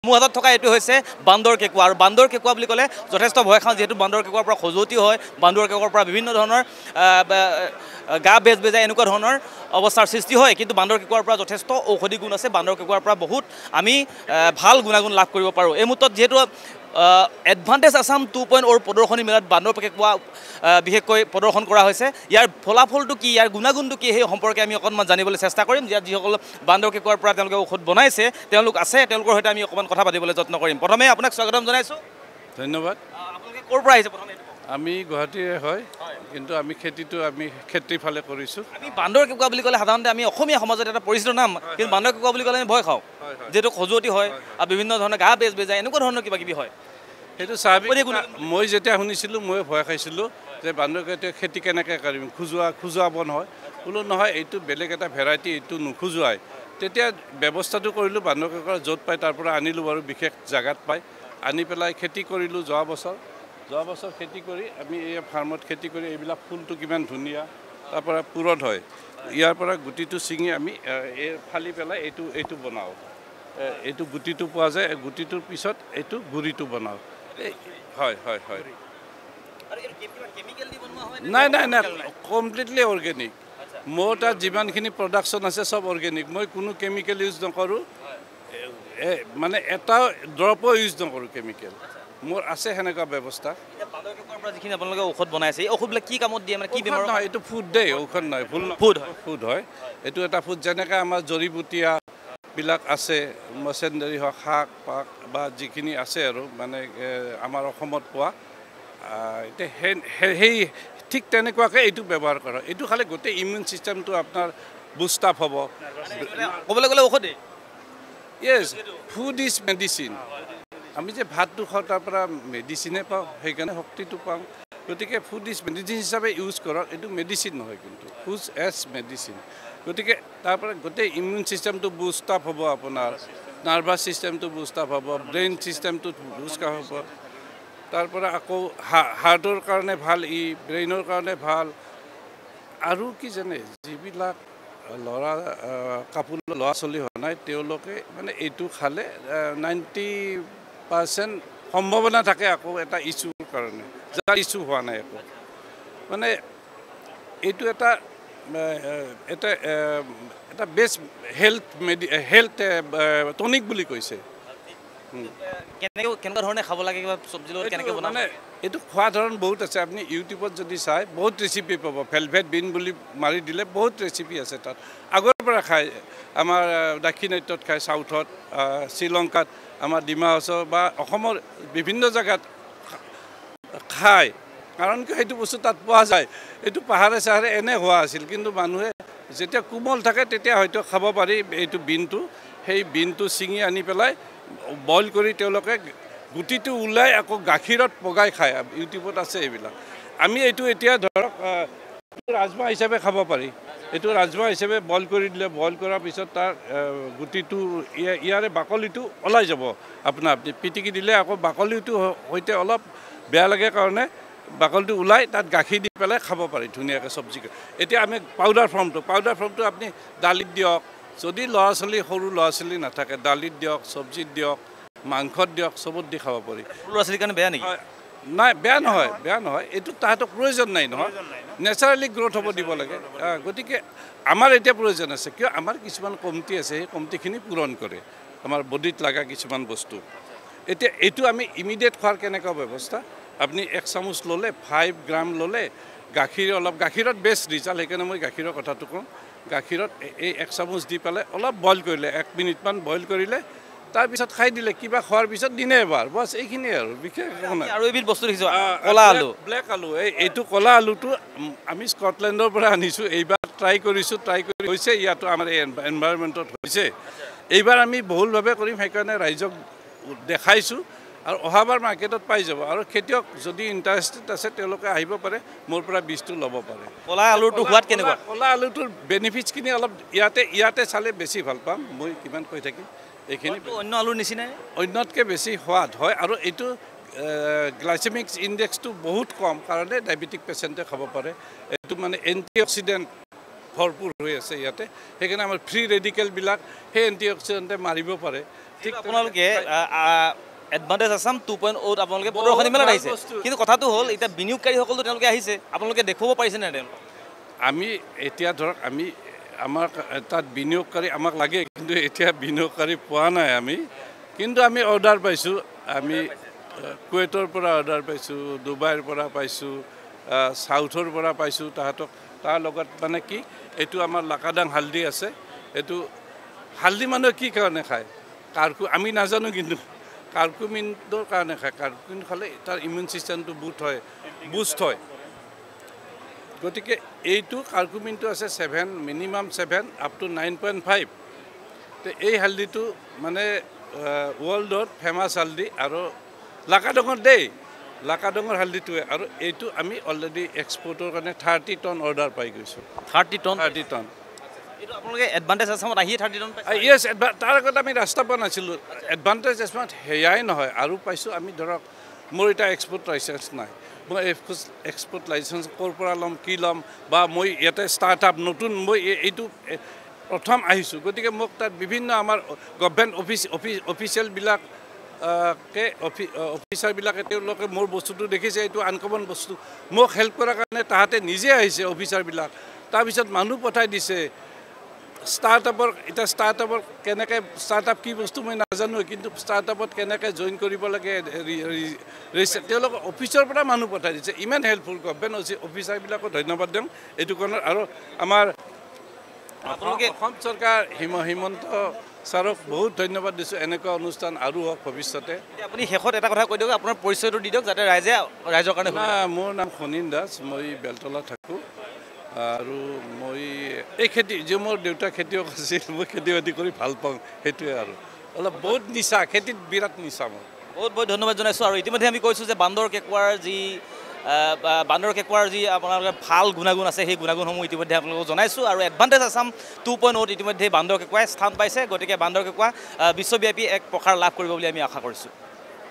মোৰ হাতত থকা এইটো হৈছে বান্দৰ কেঁকুৱা আৰু বান্দৰ কেঁকুৱা বুলি ক'লে যথেষ্ট ভয় খাওঁ যিহেতু বান্দৰ কেঁকুৱাৰ পৰা খজুৱতি হয় বান্দৰ কেঁকুৱাৰ পৰা বিভিন্ন ধৰণৰ গা বেজ বেজাই এনেকুৱা ধৰণৰ অৱস্থাৰ সৃষ্টি হয় কিন্তু বান্দৰ কেঁকুৱাৰ পৰা যথেষ্ট ঔষধি গুণ আছে বান্দৰ কেঁকুৱাৰ পৰা বহুত আমি ভাল গুণাগুণ লাভ কৰিব পাৰোঁ এই মুহূৰ্তত যিহেতু এডভান্টেজ আছাম 2.0 প্ৰদৰ্শনী মেলাত বান্দৰ কেঁকুৱা বিশেষকৈ প্ৰদৰ্শন কৰা হৈছে ইয়াৰ ফলাফলটো কি ইয়াৰ গুণাগুণটো কি সেই সম্পৰ্কে আমি অকণমান জানিবলৈ চেষ্টা কৰিম যিসকল বান্দৰ কেঁকুৱাৰ পৰা তেওঁলোকে ঔষধ বনাইছে তেওঁলোক আছে তেওঁলোকৰ সৈতে আমি অকণমান কথা পাতিবলৈ যত্ন কৰিম প্ৰথমে আপোনাক স্বাগতম জনাইছোঁ ধন্যবাদ আপোনালোকে ক'ৰ পৰা আহিছে প্ৰথমে আমি গুৱাহাটীৰে হয় কিন্তু আমি খেতিটো আমি খেতিৰ ফালে কৰিছোঁ আমি বান্দৰ কেঁকুৱা বুলি ক'লে সাধাৰণতে আমি অসমীয়া সমাজত এটা পৰিচিত নাম কিন্তু বান্দৰ কেঁকুৱা বুলি ক'লে আমি ভয় খাওঁ যিহেতু খজুৱতি হয় আৰু বিভিন্ন ধৰণৰ গা বেজ বেজায় এনেকুৱা ধৰণৰ কিবা কিবি হয় সেইটো স্বাভাৱিক মই যেতিয়া শুনিছিলোঁ ময়ো ভয় খাইছিলোঁ যে বান্দৰ কেঁকুৱা খেতি কেনেকৈ কৰিম খোজোৱাব নহয় বোলো নহয় এইটো বেলেগ এটা ভেৰাইটি এইটো নোখোজোৱাই তেতিয়া ব্যৱস্থাটো কৰিলোঁ বান্দৰ কেঁকুৱা য'ত পায় তাৰ পৰা আনিলোঁ বাৰু বিশেষ জেগাত পায় আনি পেলাই খেতি কৰিলোঁ যোৱা বছৰ খেতি কৰি আমি এই ফাৰ্মত খেতি কৰি এইবিলাক ফুলটো কিমান ধুনীয়া তাৰ পৰা পূৰণ হয় ইয়াৰ পৰা গুটিটো ছিঙি আমি এই ফালি পেলাই এইটো বনাওঁ এইটো গুটিটো পোৱা যায় গুটিটোৰ পিছত এইটো গুড়িটো বনাওঁ হয় নাই কমপ্লিটলি অৰ্গেনিক মোৰ তাত যিমানখিনি প্ৰডাকশ্যন আছে চব অৰ্গেনিক মই কোনো কেমিকেল ইউজ নকৰোঁ মানে এটা ড্ৰপো ইউজ নকৰোঁ কেমিকেল মোৰ আছে সেনেকুৱা ব্যৱস্থা যিখিনি আপোনালোকে ঔষধ বনাইছে এই ঔষধবিলাক কি কামত দিয়ে মানে কি বেমাৰ নহয় এইটো ফুড দেই ঔষধ নহয় ফুড হয় এইটো এটা ফুড যেনেকৈ আমাৰ জৰি বুটীয়াবিলাক আছে মচেণ্ডাৰী হওক শাক পাক বা যিখিনি আছে আৰু মানে আমাৰ অসমত পোৱা এতিয়া সেই ঠিক তেনেকুৱাকৈ এইটো ব্যৱহাৰ কৰা এইটো খালে গোটেই ইমিউন ছিষ্টেমটো আপোনাৰ বুষ্ট আপ হ'ব ক'বলৈ গ'লে ঔষধেই য়েছ ফুড ইজ মেডিচিন আমি যে ভাতটো খাওঁ তাৰ পৰা মেডিচিনে পাওঁ সেইকাৰণে শক্তিটো পাওঁ গতিকে ফুড ইজ মেডিচিন হিচাপে ইউজ কৰক এইটো মেডিচিন নহয় কিন্তু ফুড এজ মেডিচিন গতিকে তাৰ পৰা গোটেই ইমিউন ছিষ্টেমটো বুষ্ট আপ হ'ব আপোনাৰ নাৰ্ভাছ ছিষ্টেমটো বুষ্ট আপ হ'ব ব্ৰেইন ছিষ্টেমটো বুষ্ট আপ হ'ব তাৰ পৰা আকৌ হাৰ্টৰ কাৰণে ভাল ব্ৰেইনৰ কাৰণে ভাল আৰু কি জানে যিবিলাক ল'ৰা ছোৱালী হোৱা নাই তেওঁলোকে মানে এইটো খালে 90% সম্ভাৱনা থাকে আকৌ এটা ইছ্যুৰ কাৰণে যাৰ ইছ্যু হোৱা নাই আকৌ মানে এইটো এটা বেষ্ট হেল্থ টনিক বুলি কৈছে কেনেকুৱা ধৰণে খাব লাগে কিবা চব্জি লগত কেনেকৈ বনাব মানে এইটো খোৱা ধৰণ বহুত আছে আপুনি ইউটিউবত যদি চাই বহুত ৰেচিপি পাব ভেলভেট বিন বুলি মাৰি দিলে বহুত ৰেচিপি আছে তাত আগৰ পৰা খায় আমাৰ দাক্ষিণাত্যত খায় চাউথত শ্ৰীলংকাত আমাৰ ডিমা হাছাও বা অসমৰ বিভিন্ন জেগাত খায় কাৰণ কি সেইটো বস্তু তাত পোৱা যায় এইটো পাহাৰে চাহাৰে এনে হোৱা আছিল কিন্তু মানুহে যেতিয়া কোমল থাকে তেতিয়া হয়তো খাব পাৰি এইটো বিনটো সেই বিনটো ছিঙি আনি পেলাই বইল কৰি তেওঁলোকে গুটিটো ওলাই আকৌ গাখীৰত পগাই খায় ইউটিউবত আছে এইবিলাক আমি এইটো এতিয়া ধৰক ৰাজমাহ হিচাপে খাব পাৰি এইটো ৰাজমাহ হিচাপে বইল কৰি দিলে বইল কৰাৰ পিছত তাৰ গুটিটো ইয়াৰে বাকলিটো ওলাই যাব আপুনি পিটিকি দিলে আকৌ বাকলিটো সৈতে অলপ বেয়া লাগে কাৰণে বাকলিটো ওলাই তাত গাখীৰ দি পেলাই খাব পাৰি ধুনীয়াকৈ চব্জি এতিয়া আমি পাউডাৰ ফৰ্মটো আপুনি দালিত দিয়ক যদি সৰু ল'ৰা ছোৱালী নাথাকে দালিত দিয়ক চব্জিত দিয়ক মাংসত দিয়ক চবত দি খাব পাৰি ল'ৰা ছোৱালীৰ কাৰণে বেয়া নেকি নাই বেয়া নহয় এইটো তাহাঁতক প্ৰয়োজন নাই নহয় নেচাৰেলি গ্ৰ'থ হ'ব দিব লাগে গতিকে আমাৰ এতিয়া প্ৰয়োজন আছে কিয় আমাৰ কিছুমান কমতি আছে সেই কমতিখিনি পূৰণ কৰে আমাৰ বডিত লগা কিছুমান বস্তু এতিয়া এইটো আমি ইমিডিয়েট খোৱাৰ কেনেকুৱা ব্যৱস্থা আপুনি 1 চামুচ ল'লে 5 গ্ৰাম ল'লে গাখীৰত বেষ্ট ৰিজাল্ট সেইকাৰণে মই গাখীৰৰ কথাটো কওঁ গাখীৰত এই 1 চামুচ দি পেলাই অলপ বইল কৰিলে 1 মিনিটমান বইল কৰিলে তাৰপিছত খাই দিলে কিবা খোৱাৰ পিছত দিনে এবাৰ বছ এইখিনিয়ে আৰু বিশেষ আৰু এইবিধ বস্তু দেখিছোঁ ক'লা আলু ব্লেক আলু এইটো ক'লা আলুটো আমি স্কটলেণ্ডৰ পৰা আনিছোঁ এইবাৰ ট্ৰাই কৰি হৈছে ইয়াতো আমাৰ এনভাইৰনমেণ্টত হৈছে এইবাৰ আমি বহুলভাৱে কৰিম সেইকাৰণে ৰাইজক দেখাইছোঁ আৰু অহাবাৰ মাৰ্কেটত পাই যাব আৰু খেতিয়ক যদি ইণ্টাৰেষ্টেড আছে তেওঁলোকে আহিব পাৰে মোৰ পৰা বীজটো ল'ব পাৰে ক'লা আলুটো সোৱাদ কেনেকুৱা ক'লা আলুটোৰ বেনিফিটছখিনি অলপ ইয়াতে চালে বেছি ভাল পাম মই কিমান কৈ থাকিম এইখিনি অন্য আলুৰ নিচিনাই অন্যতকৈ বেছি সোৱাদ হয় আৰু এইটো গ্লাইচেমিক ইণ্ডেক্সটো বহুত কম কাৰণে ডায়েবেটিক পেচেণ্টে খাব পাৰে এইটো মানে এণ্টি অক্সিডেণ্ট ভৰপূৰ হৈ আছে ইয়াতে সেইকাৰণে আমাৰ ফ্ৰী ৰেডিকেলবিলাক সেই এণ্টিঅক্সিডেণ্টে মাৰিব পাৰে ঠিক আপোনালোকে এডভান্টেজ আছাম 2.0 আপোনালোকে প্ৰদৰ্শনী মেলাত আহিছে কিন্তু কথাটো হ'ল এতিয়া বিনিয়োগকাৰীসকলো তেওঁলোকে আহিছে আপোনালোকে দেখুৱাব পাৰিছে নে তেওঁলোকক আমি এতিয়া ধৰক আমি আমাৰ তাত বিনিয়োগকাৰী আমাক লাগে কিন্তু এতিয়া বিনিয়োগকাৰী পোৱা নাই আমি কিন্তু আমি অৰ্ডাৰ পাইছোঁ আমি কুৱেইটৰ পৰা অৰ্ডাৰ পাইছোঁ ডুবাইৰ পৰা পাইছোঁ সাউথৰ পৰা পাইছোঁ তাহাঁতক তাৰ লগত মানে কি এইটো আমাৰ লাকাডাং হালদি আছে এইটো হালদি মানুহে কি কাৰণে খায় আমি নাজানো কিন্তু কাৰ্কুমিনৰ কাৰণে খায় কাৰ্কুমিন খালে তাৰ ইমিউন ছিষ্টেমটো বুষ্ট হয় গতিকে এইটো কাৰ্কুমিনটো আছে 7 মিনিমাম 7 আপ টু 9.5 তো এই হালদিটো মানে ৱৰ্ল্ডত ফেমাছ হালদি আৰু লাকাডঙৰ দেই লাকাডঙৰ হালদিটোৱে আৰু এইটো আমি অলৰেডি এক্সপৰ্টৰ কাৰণে 30 টন অৰ্ডাৰ পাই গৈছোঁ 30 টন এইটো আপোনালোকে এডভান্টেজ আছামত আহিয়ে 30 টন পাইছে ইয়েছ তাৰ আগত আমি ৰাস্তা পোৱা নাছিলোঁ এডভান্টেজ আছামত সেয়াই নহয় আৰু পাইছোঁ আমি ধৰক মোৰ এতিয়া এক্সপৰ্ট লাইচেঞ্চ নাই মই এক্সপৰ্ট লাইচেঞ্চ ক'ৰ পৰা ল'ম কি ল'ম বা মই ইয়াতে ষ্টাৰ্টআপ নতুন মই এইটো প্ৰথম আহিছোঁ গতিকে মোক তাত বিভিন্ন আমাৰ গভৰ্ণমেণ্ট অফিচিয়েলবিলাক অফিচাৰবিলাকে তেওঁলোকে মোৰ বস্তুটো দেখিছে এইটো আনকমন বস্তু মোক হেল্প কৰাৰ কাৰণে তাহাঁতে নিজে আহিছে অফিচাৰবিলাক তাৰপিছত মানুহ পঠাই দিছে ষ্টাৰ্টআপৰ এতিয়া ষ্টাৰ্টআপৰ কেনেকৈ ষ্টাৰ্টআপ কি বস্তু মই নাজানো কিন্তু ষ্টাৰ্টআপত কেনেকৈ জইন কৰিব লাগে তেওঁলোক অফিচৰ পৰা মানুহ পঠাই দিছে ইমান হেল্পফুল গভৰ্ণমেণ্ট অফিচাৰবিলাকো ধন্যবাদ দিওঁ এইটো কাৰণত আৰু আমাৰ আপোনালোকে অসম চৰকাৰ হিমন্ত ছাৰক বহুত ধন্যবাদ দিছোঁ এনেকুৱা অনুষ্ঠান আৰু হওক ভৱিষ্যতে আপুনি শেষত এটা কথা কৈ দিয়ক আপোনাৰ পৰিচয়টো দি দিয়ক যাতে ৰাইজৰ কাৰণে মোৰ নাম খনীন দাস মই বেলতলা থাকোঁ আৰু মই এই খেতি যে মোৰ দেউতা খেতিয়ক আছিল মই খেতি বাতি কৰি ভাল পাওঁ সেইটোৱে আৰু অলপ বহুত নিচা খেতিত বিৰাট নিচা মই বহুত ধন্যবাদ জনাইছোঁ আৰু ইতিমধ্যে আমি কৈছোঁ যে বান্দৰ কেঁকুৰাৰ যি আপোনালোকে ভাল গুণাগুণ আছে সেই গুণাগুণসমূহ ইতিমধ্যে আপোনালোকক জনাইছোঁ আৰু এডভান্টেজ আছাম 2.0 ইতিমধ্যে বান্দৰ কেঁকুৰাই স্থান পাইছে গতিকে বান্দৰ কেঁকুৰা বিশ্বব্যাপী এক প্ৰসাৰ লাভ কৰিব বুলি আমি আশা কৰিছোঁ